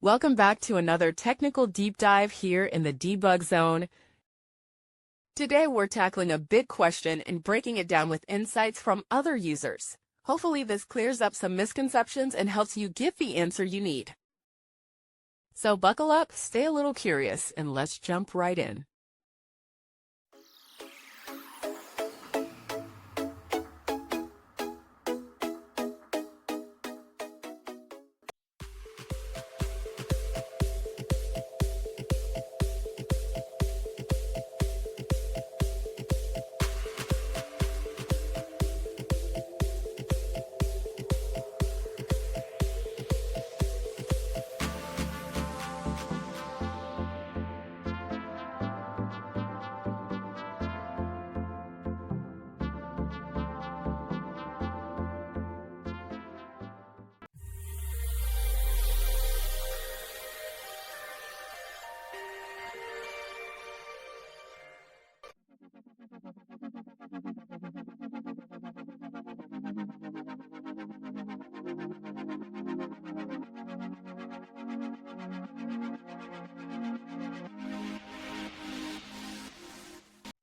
Welcome back to another technical deep dive here in the debug zone. Today we're tackling a big question and breaking it down with insights from other users. Hopefully this clears up some misconceptions and helps you get the answer you need. So buckle up, stay a little curious, and let's jump right in.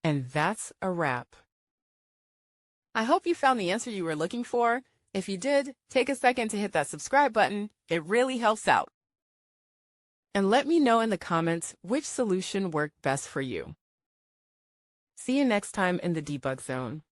And that's a wrap. I hope you found the answer you were looking for. If you did, take a second to hit that subscribe button. It really helps out. And let me know in the comments which solution worked best for you. See you next time in the debug zone.